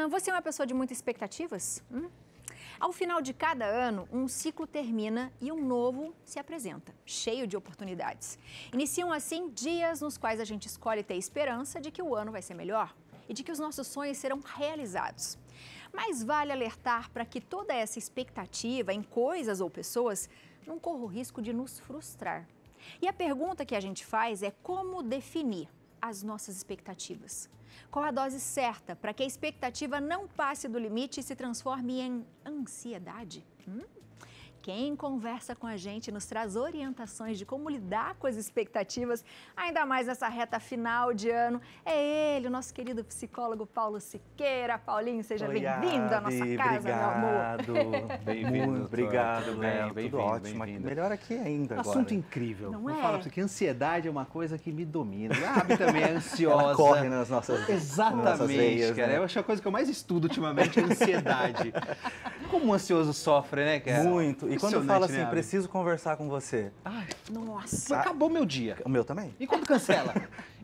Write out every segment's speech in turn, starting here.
Você é uma pessoa de muitas expectativas? Ao final de cada ano, um ciclo termina e um novo se apresenta, cheio de oportunidades. Iniciam assim dias nos quais a gente escolhe ter esperança de que o ano vai ser melhor e de que os nossos sonhos serão realizados. Mas vale alertar para que toda essa expectativa em coisas ou pessoas não corra o risco de nos frustrar. E a pergunta que a gente faz é como definir as nossas expectativas. Qual a dose certa para que a expectativa não passe do limite e se transforme em ansiedade? Quem conversa com a gente nos traz orientações de como lidar com as expectativas, ainda mais nessa reta final de ano. É ele, o nosso querido psicólogo Paulo Siqueira. Paulinho, seja bem-vindo à nossa casa, meu amor. Bem-vindo. Obrigado, Léo. Tudo ótimo. Melhor aqui ainda agora. Assunto incrível. Não Vou é? falar pra você que ansiedade é uma coisa que me domina. A Gabi também é ansiosa. Ela corre nas nossas Exatamente, veias, cara. né? Eu acho que a coisa que eu mais estudo ultimamente é ansiedade. Como o ansioso sofre, né, cara? Muito. E quando Impressionante, fala assim, né, Gabi? preciso conversar com você. Ai, Nossa. acabou meu dia. O meu também. E quando cancela?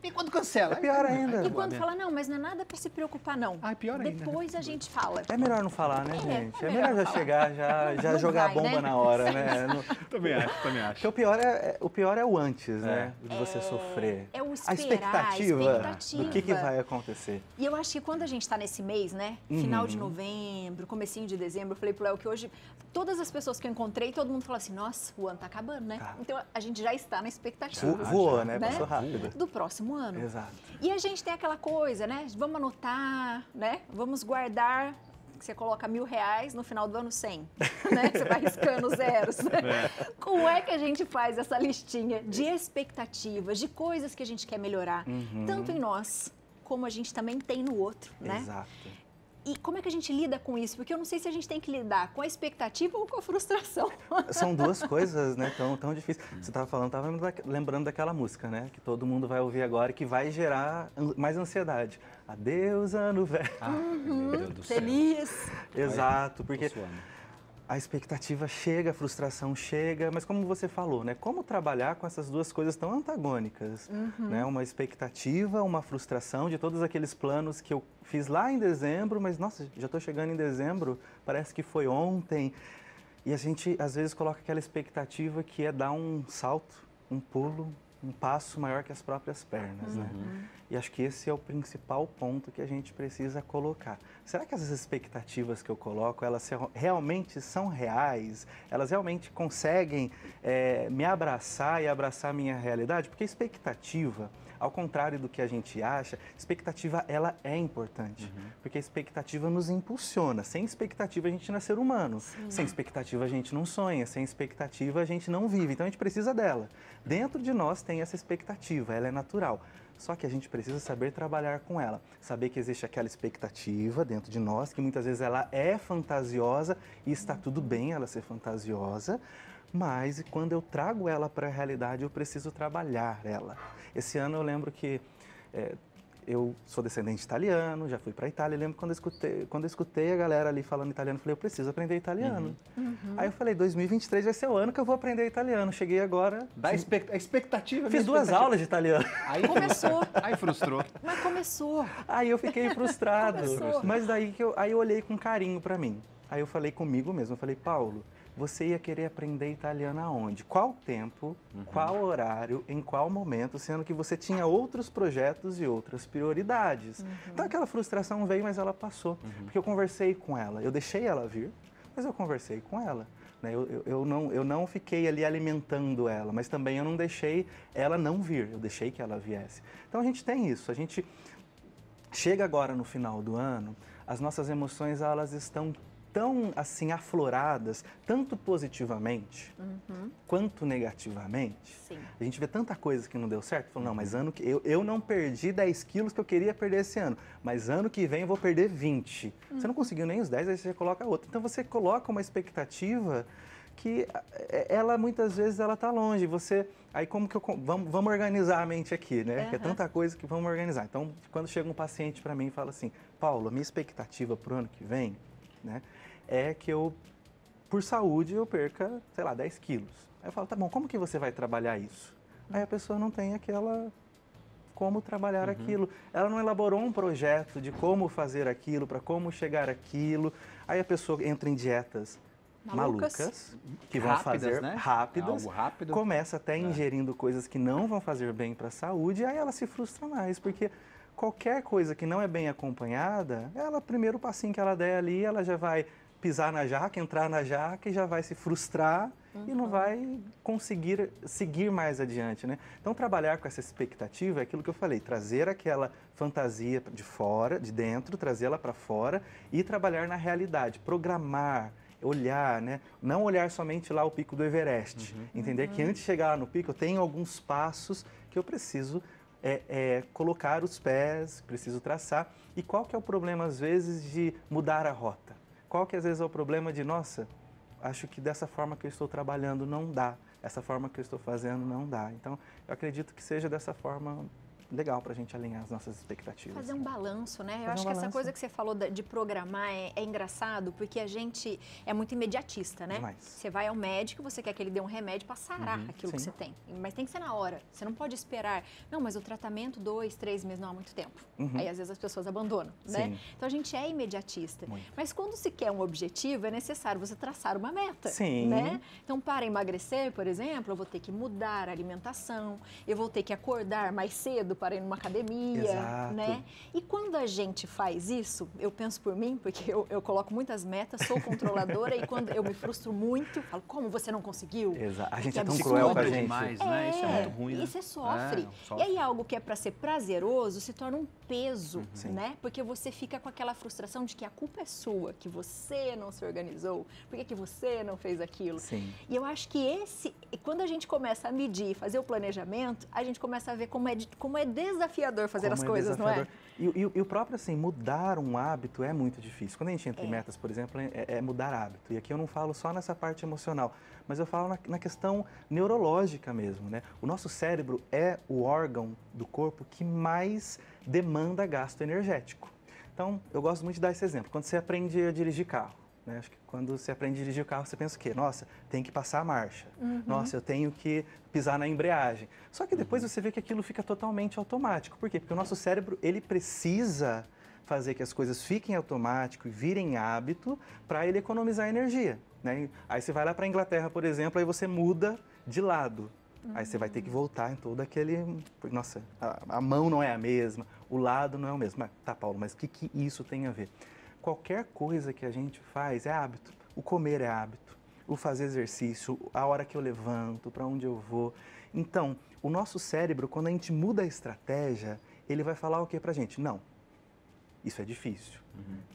E quando cancela? É pior ainda. E quando fala, não, mas não é nada para se preocupar, não. Ai, pior ainda. Depois a gente fala. É melhor não falar, né, gente? é É melhor melhor já não chegar, já Não jogar a vai, bomba né? na hora, né? Também acho. Porque o pior é o antes, né? De você sofrer. É o A esperar, expectativa do que vai acontecer. E eu acho que quando a gente está nesse mês, né? Final de novembro, comecinho de dezembro, eu falei pro Léo que hoje todas as pessoas que eu encontrei, todo mundo falou assim, nossa, o ano tá acabando, né? Tá. Então a gente já está na expectativa. Voou, né? Né? Passou rápido. Do próximo ano. Exato. E a gente tem aquela coisa, né? Vamos anotar, né? Vamos guardar. Você coloca R$1.000, no final do ano 100, né? Você vai riscando zeros. Como é que a gente faz essa listinha de expectativas, de coisas que a gente quer melhorar, tanto em nós, como a gente também tem no outro, né? Exato. E como é que a gente lida com isso? Porque eu não sei se a gente tem que lidar com a expectativa ou com a frustração. São duas coisas, né, tão difíceis. Você estava falando, estava lembrando daquela música, né, que todo mundo vai ouvir agora e que vai gerar mais ansiedade. Adeus, ano velho. Meu Deus do céu. Feliz. Exato, porque Tô suando. a expectativa chega, a frustração chega, mas como você falou, né, como trabalhar com essas duas coisas tão antagônicas, né, uma expectativa, uma frustração de todos aqueles planos que eu fiz lá em dezembro, mas nossa, já estou chegando em dezembro, parece que foi ontem. E a gente, às vezes, coloca aquela expectativa que é dar um salto, um pulo, um passo maior que as próprias pernas, né? E acho que esse é o principal ponto que a gente precisa colocar. Será que essas expectativas que eu coloco, elas realmente são reais? Elas realmente conseguem me abraçar e abraçar a minha realidade? Porque expectativa, ao contrário do que a gente acha, expectativa ela é importante, porque a expectativa nos impulsiona. Sem expectativa a gente não é ser humano, sem expectativa a gente não sonha, sem expectativa a gente não vive, então a gente precisa dela. Dentro de nós tem essa expectativa, ela é natural, só que a gente precisa saber trabalhar com ela, saber que existe aquela expectativa dentro de nós, que muitas vezes ela é fantasiosa e está tudo bem ela ser fantasiosa, mas quando eu trago ela para a realidade, eu preciso trabalhar ela. Esse ano eu lembro que eu sou descendente italiano, já fui para a Itália, eu lembro quando eu escutei a galera ali falando italiano, eu falei, eu preciso aprender italiano. Aí eu falei, 2023 vai ser o ano que eu vou aprender italiano. Cheguei agora, A expectativa. fiz 2 aulas de italiano. Aí Começou. Aí frustrou. Mas começou. Aí eu fiquei frustrado, Começou. mas daí aí eu olhei com carinho para mim. Aí eu falei comigo mesmo, eu falei, Paulo, você ia querer aprender italiano aonde? Qual tempo, qual horário, em qual momento, sendo que você tinha outros projetos e outras prioridades. Então aquela frustração veio, mas ela passou, porque eu conversei com ela, eu deixei ela vir, mas eu conversei com ela. Né? Eu não fiquei ali alimentando ela, mas também eu não deixei ela não vir, eu deixei que ela viesse. Então a gente tem isso, a gente chega agora no final do ano, as nossas emoções elas estão tão assim afloradas, tanto positivamente quanto negativamente. Sim. A gente vê tanta coisa que não deu certo, falou, não, mas ano que eu não perdi 10 quilos que eu queria perder esse ano, mas ano que vem eu vou perder 20. Você não conseguiu nem os 10, aí você coloca outro. Então você coloca uma expectativa que ela muitas vezes ela tá longe. Você aí como que vamos organizar a mente aqui, né? Que é tanta coisa que vamos organizar. Então, quando chega um paciente para mim e fala assim, Paulo, a minha expectativa pro ano que vem, né, é que eu, por saúde, eu perca, sei lá, 10 quilos. Aí eu falo, tá bom, como que você vai trabalhar isso? Aí a pessoa não tem como trabalhar aquilo. Ela não elaborou um projeto de como fazer aquilo, para como chegar àquilo. Aí a pessoa entra em dietas malucas que vão fazer né? rápidas, Algo rápido. começa até ingerindo coisas que não vão fazer bem para a saúde, e aí ela se frustra mais, porque qualquer coisa que não é bem acompanhada, ela, primeiro passinho que ela der ali, ela já vai pisar na jaca, entrar na jaca e já vai se frustrar e não vai conseguir seguir mais adiante, né? Então, trabalhar com essa expectativa é aquilo que eu falei, trazer aquela fantasia de fora, de dentro, trazê-la para fora e trabalhar na realidade, programar, olhar, né? Não olhar somente lá o pico do Everest, entender que antes de chegar lá no pico, eu tenho alguns passos que eu preciso colocar os pés, preciso traçar. E qual que é o problema, às vezes, de mudar a rota? Qual que, às vezes, é o problema de, nossa, acho que dessa forma que eu estou trabalhando não dá, essa forma que eu estou fazendo não dá. Então, eu acredito que seja dessa forma legal para a gente alinhar as nossas expectativas. Fazer um balanço, né? Eu acho que essa coisa que você falou de programar é engraçado, porque a gente é muito imediatista, né? Demais. Você vai ao médico, você quer que ele dê um remédio para sarar aquilo que você tem. Mas tem que ser na hora. Você não pode esperar. Não, mas o tratamento 2, 3 meses não há muito tempo. Aí às vezes as pessoas abandonam, né? Sim. Então a gente é imediatista. Muito. Mas quando se quer um objetivo, é necessário você traçar uma meta, Sim. né? Então, para emagrecer, por exemplo, eu vou ter que mudar a alimentação, eu vou ter que acordar mais cedo para ir numa academia, Exato. né? E quando a gente faz isso, eu penso por mim, porque eu coloco muitas metas, sou controladora e quando eu me frustro muito, eu falo, como você não conseguiu? Exato. A gente Que é tão absurdo. cruel com a Cobra gente. demais, né? Isso é muito ruim, né? E você sofre. Sofre. E aí algo que é para ser prazeroso se torna um peso, Sim. né? Porque você fica com aquela frustração de que a culpa é sua, que você não se organizou, por que você não fez aquilo? Sim. E eu acho que quando a gente começa a medir, fazer o planejamento, a gente começa a ver como é desafiador fazer Como as é coisas, não é? desafiador. E o próprio, assim, mudar um hábito é muito difícil. Quando a gente entra em metas, por exemplo, é mudar hábito. E aqui eu não falo só nessa parte emocional, mas eu falo na questão neurológica mesmo, né? O nosso cérebro é o órgão do corpo que mais demanda gasto energético. Então, eu gosto muito de dar esse exemplo. Quando você aprende a dirigir carro, né? Acho que quando você aprende a dirigir o carro, você pensa o quê? Nossa, tem que passar a marcha. Nossa, eu tenho que pisar na embreagem. Só que depois você vê que aquilo fica totalmente automático. Por quê? Porque o nosso cérebro, ele precisa fazer que as coisas fiquem automático e virem hábito para ele economizar energia, né? Aí você vai lá para a Inglaterra, por exemplo, aí você muda de lado. Aí você vai ter que voltar em todo aquele... Nossa, a mão não é a mesma, o lado não é o mesmo. Mas, tá, Paulo, mas o que isso tem a ver? Qualquer coisa que a gente faz é hábito. O comer é hábito, o fazer exercício, a hora que eu levanto, para onde eu vou. Então, o nosso cérebro, quando a gente muda a estratégia, ele vai falar o que pra gente? Não, isso é difícil.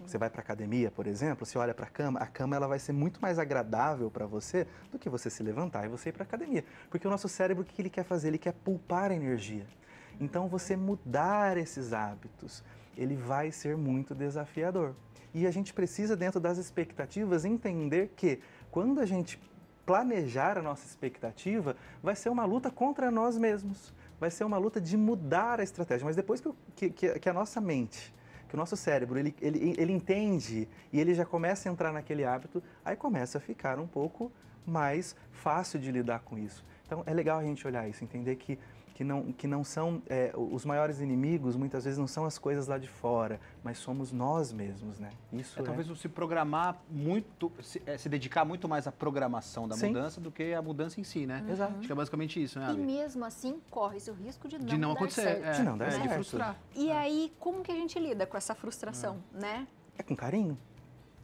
Você vai para academia, por exemplo, você olha para a cama ela vai ser muito mais agradável para você do que você se levantar e você ir para academia. Porque o nosso cérebro, o que ele quer fazer? Ele quer poupar energia. Então, você mudar esses hábitos, ele vai ser muito desafiador. E a gente precisa, dentro das expectativas, entender que quando a gente planejar a nossa expectativa, vai ser uma luta contra nós mesmos. Vai ser uma luta de mudar a estratégia. Mas depois que a nossa mente, que o nosso cérebro, ele entende e ele já começa a entrar naquele hábito, aí começa a ficar um pouco mais fácil de lidar com isso. Então, é legal a gente olhar isso, entender que não são os maiores inimigos, muitas vezes não são as coisas lá de fora, mas somos nós mesmos, né? Isso talvez se programar muito, se dedicar muito mais à programação da mudança do que à mudança em si, né? Exato. Acho que é basicamente isso, né, E Abi? mesmo assim, corre-se o risco de não dar acontecer, certo. De não dar né? certo. De frustrar. E aí, como que a gente lida com essa frustração, né? É com carinho.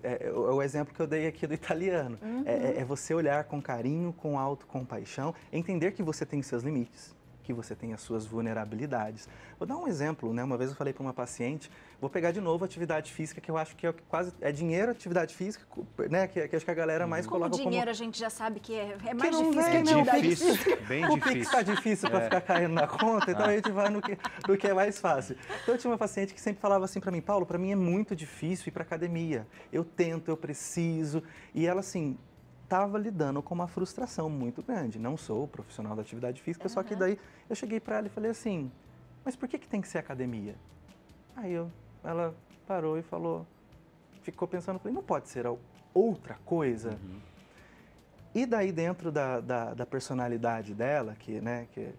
É o exemplo que eu dei aqui do italiano. É você olhar com carinho, com autocompaixão, entender que você tem seus limites, que você tem as suas vulnerabilidades. Vou dar um exemplo, né? Uma vez eu falei para uma paciente, vou pegar de novo a atividade física, que eu acho que quase é dinheiro, atividade física, né? Que acho que a galera mais Como coloca dinheiro a gente já sabe que é Que mais não difícil vem, que né? atividade Difícil, física. bem O Pix difícil. está difícil para ficar caindo na conta, então a gente vai no que é mais fácil. Então eu tinha uma paciente que sempre falava assim para mim, Paulo, para mim é muito difícil ir para academia. Eu tento, eu preciso. E ela assim, estava lidando com uma frustração muito grande. Não sou profissional da atividade física, só que daí eu cheguei para ela e falei assim, mas por que tem que ser academia? Aí ela parou e falou, ficou pensando, falei, não pode ser outra coisa? E daí dentro da personalidade dela, que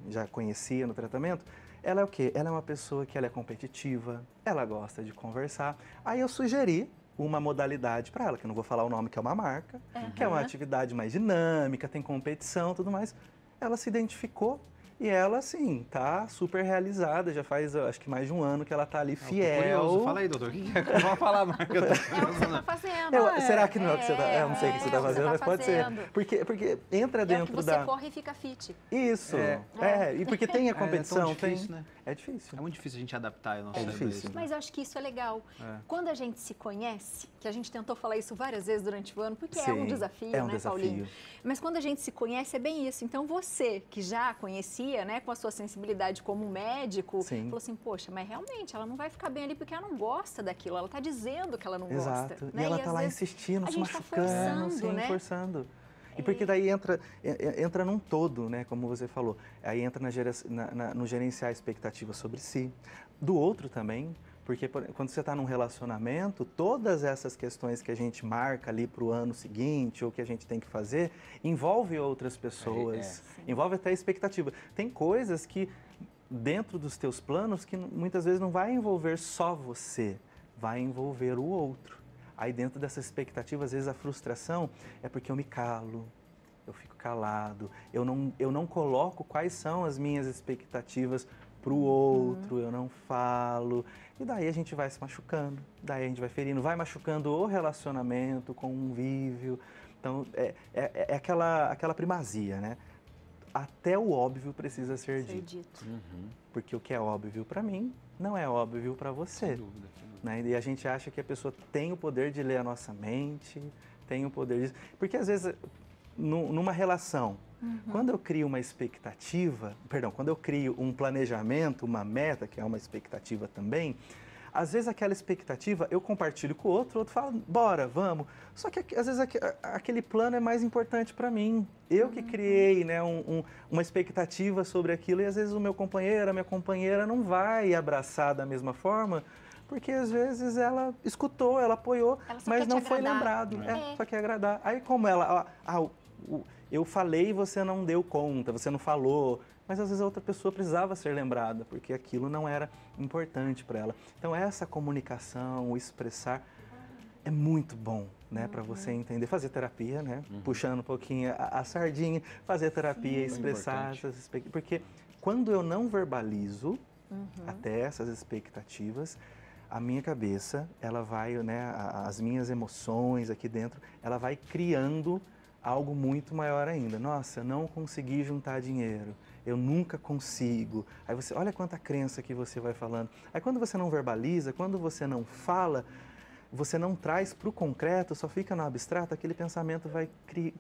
já conhecia no tratamento, ela é o quê? Ela é uma pessoa que ela é competitiva, ela gosta de conversar. Aí eu sugeri uma modalidade para ela, que eu não vou falar o nome, que é uma marca, que é uma atividade mais dinâmica, tem competição, tudo mais. Ela se identificou e ela, assim, tá super realizada, já faz, acho que mais de um ano que ela tá ali fiel. Curioso. Fala aí, doutor, o que é? Vamos falar a marca. É o que você está fazendo. Será que não é o que você tá, eu não sei o que você tá fazendo, mas pode ser. Porque entra dentro é o que você corre e fica fit. Isso, e porque tem a competição, é tão difícil, né? É difícil. É muito difícil a gente adaptar, eu não sei. É difícil. Mas eu acho que isso é legal. Quando a gente se conhece, que a gente tentou falar isso várias vezes durante o ano, porque é um desafio, né, Paulinho? Mas quando a gente se conhece, é bem isso. Então você, que já conhecia, né, com a sua sensibilidade como médico, falou assim, poxa, mas realmente ela não vai ficar bem ali porque ela não gosta daquilo, ela está dizendo que ela não gosta. Exato. Né? E ela está lá insistindo, se machucando, forçando. E porque daí entra num todo, né, como você falou. Aí entra no gerenciar expectativas sobre si, do outro também, porque quando você está num relacionamento, todas essas questões que a gente marca ali para o ano seguinte ou que a gente tem que fazer, envolve outras pessoas, envolve até a expectativa. Tem coisas que dentro dos teus planos que muitas vezes não vai envolver só você, vai envolver o outro. Aí dentro dessa expectativa, às vezes a frustração é porque eu me calo, eu fico calado, eu não coloco quais são as minhas expectativas para o outro, eu não falo. E daí a gente vai se machucando, daí a gente vai ferindo, vai machucando o relacionamento, o convívio. Então é aquela primazia, né? Até o óbvio precisa ser dito. Porque o que é óbvio para mim não é óbvio para você. Sem dúvida. Né? E a gente acha que a pessoa tem o poder de ler a nossa mente, tem o poder disso. Porque às vezes, numa relação, quando eu crio uma expectativa, quando eu crio um planejamento, uma meta, que é uma expectativa também, às vezes aquela expectativa eu compartilho com o outro fala, bora, vamos. Só que às vezes aquele plano é mais importante para mim. Eu que criei, né, uma expectativa sobre aquilo e às vezes o meu companheiro, a minha companheira não vai abraçar da mesma forma, porque às vezes ela escutou, ela apoiou, mas não foi lembrado. Só quer agradar. Aí como eu falei e você não deu conta, você não falou, mas às vezes a outra pessoa precisava ser lembrada, porque aquilo não era importante para ela. Então essa comunicação, o expressar, é muito bom, né, para você entender, fazer terapia, né, puxando um pouquinho a sardinha, fazer terapia, expressar essas expectativas, porque quando eu não verbalizo até essas expectativas, a minha cabeça, ela vai, né, as minhas emoções aqui dentro, ela vai criando algo muito maior ainda. Nossa, eu não consegui juntar dinheiro, eu nunca consigo. Aí você, olha quanta crença que você vai falando. Aí quando você não verbaliza, quando você não fala, você não traz para o concreto, só fica no abstrato, aquele pensamento vai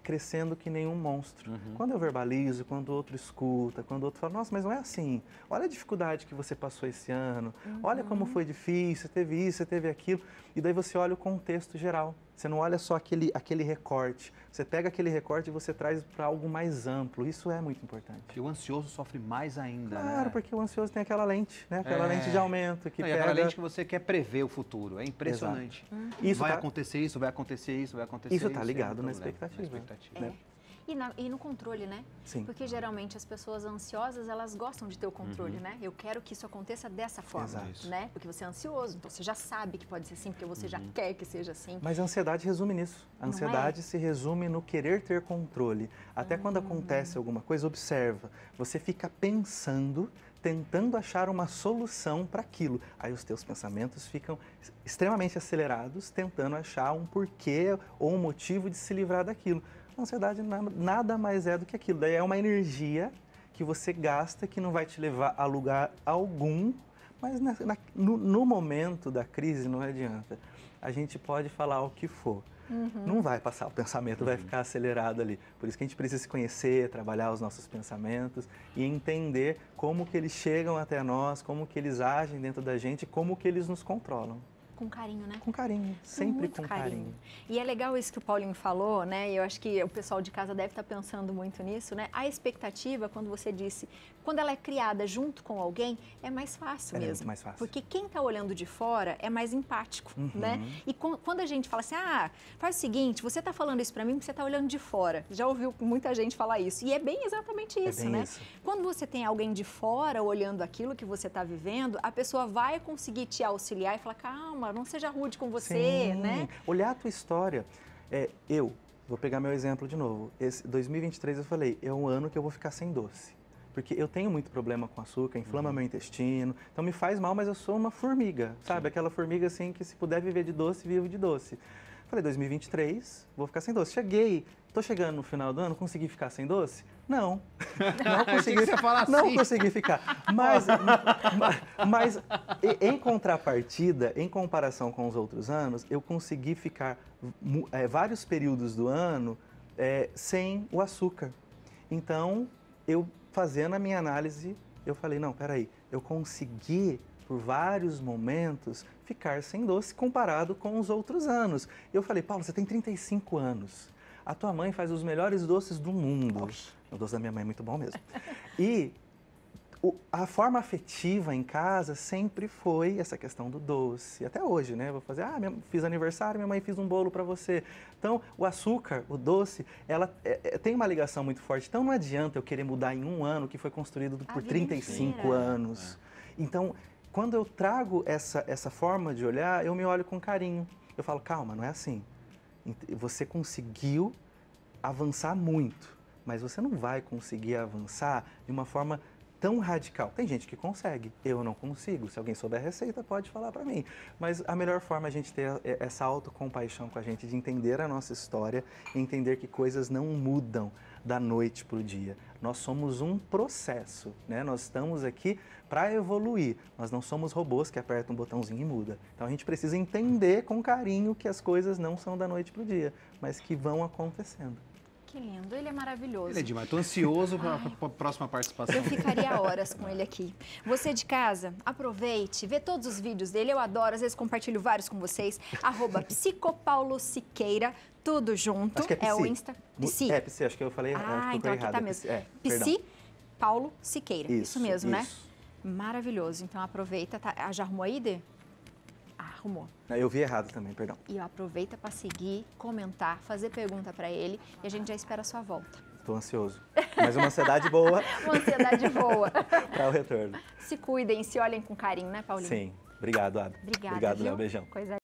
crescendo que nem um monstro. Quando eu verbalizo, quando o outro escuta, quando o outro fala, nossa, mas não é assim. Olha a dificuldade que você passou esse ano, olha como foi difícil, teve isso, você teve aquilo. E daí você olha o contexto geral. Você não olha só aquele recorte. Você pega aquele recorte e você traz para algo mais amplo. Isso é muito importante. E o ansioso sofre mais ainda, Claro, né? porque o ansioso tem aquela lente, né? Aquela lente de aumento. E aquela lente que você quer prever o futuro. É impressionante. Isso vai acontecer isso, vai acontecer isso, vai acontecer isso. Isso está ligado na expectativa. Né? E no controle, né? Sim. Porque geralmente as pessoas ansiosas, elas gostam de ter o controle, né? Eu quero que isso aconteça dessa forma, né? Porque você é ansioso, então você já sabe que pode ser assim, porque você já quer que seja assim. Mas a ansiedade resume nisso. A ansiedade se resume no querer ter controle. Até quando acontece alguma coisa, observa. Você fica pensando, tentando achar uma solução para aquilo. Aí os teus pensamentos ficam extremamente acelerados, tentando achar um porquê ou um motivo de se livrar daquilo. A ansiedade nada mais é do que aquilo. Daí é uma energia que você gasta que não vai te levar a lugar algum, mas no momento da crise não adianta. A gente pode falar o que for. Não vai passar, o pensamento vai ficar acelerado ali. Por isso que a gente precisa se conhecer, trabalhar os nossos pensamentos e entender como que eles chegam até nós, como que eles agem dentro da gente, como que eles nos controlam. Com carinho, né? Com carinho, sempre muito com carinho. E é legal isso que o Paulinho falou, né? Eu acho que o pessoal de casa deve estar pensando muito nisso, né? A expectativa, quando você disse, quando ela é criada junto com alguém, é mais fácil mesmo. É mais fácil. Porque quem está olhando de fora é mais empático, né? E quando a gente fala assim, faz o seguinte, você está falando isso para mim porque você está olhando de fora. Já ouviu muita gente falar isso. E é bem exatamente isso, bem né? Isso. Quando você tem alguém de fora olhando aquilo que você está vivendo, a pessoa vai conseguir te auxiliar e falar, calma, não seja rude com você, Sim. né? Olhar a tua história. Eu vou pegar meu exemplo de novo. Esse 2023 eu falei, é um ano que eu vou ficar sem doce. Porque eu tenho muito problema com açúcar, inflama meu intestino, então me faz mal, mas eu sou uma formiga, sabe? Aquela formiga assim que se puder viver de doce, vivo de doce. Falei, 2023, vou ficar sem doce. Tô chegando no final do ano, consegui ficar sem doce? Não. Não consegui, não consegui ficar. Mas em contrapartida, em comparação com os outros anos, eu consegui ficar vários períodos do ano sem o açúcar. Então, eu fazendo a minha análise, eu falei, não, peraí, eu consegui por vários momentos ficar sem doce comparado com os outros anos. Eu falei, Paulo, você tem 35 anos. A tua mãe faz os melhores doces do mundo. Poxa. O doce da minha mãe é muito bom mesmo. E a forma afetiva em casa sempre foi essa questão do doce. Até hoje, né? Vou fazer, fiz aniversário, minha mãe fez um bolo para você. Então, o açúcar, o doce, ela tem uma ligação muito forte. Então, não adianta eu querer mudar em um ano que foi construído por 35 anos. Então, quando eu trago essa forma de olhar, eu me olho com carinho. Eu falo, calma, não é assim. Você conseguiu avançar muito, mas você não vai conseguir avançar de uma forma tão radical. Tem gente que consegue, eu não consigo. Se alguém souber a receita, pode falar para mim. Mas a melhor forma é a gente ter essa autocompaixão com a gente, de entender a nossa história e entender que coisas não mudam da noite para o dia. Nós somos um processo, né? Nós estamos aqui para evoluir. Nós não somos robôs que apertam um botãozinho e muda. Então a gente precisa entender com carinho que as coisas não são da noite para o dia, mas que vão acontecendo. Que lindo, ele é maravilhoso. Ele é demais, estou ansioso para a próxima participação. Eu ficaria horas com ele aqui. Você de casa, aproveite, vê todos os vídeos dele, eu adoro, às vezes compartilho vários com vocês, @psicopaulo_siqueira, tudo junto. Acho que é o Insta. Psi. Psi, acho que eu falei então aqui errado. tá mesmo. Psi Paulo Siqueira, isso mesmo, né? Maravilhoso, então aproveita, já arrumou aí, Dê? Arrumou. Eu vi errado também, perdão. E aproveita para seguir, comentar, fazer pergunta para ele e a gente já espera a sua volta. Estou ansioso. Mas uma ansiedade boa. Uma ansiedade boa. Para o retorno. Se cuidem, se olhem com carinho, né, Paulinho? Sim. Obrigado, Abby. Obrigada, Obrigado, viu? Léo. Beijão. Coisa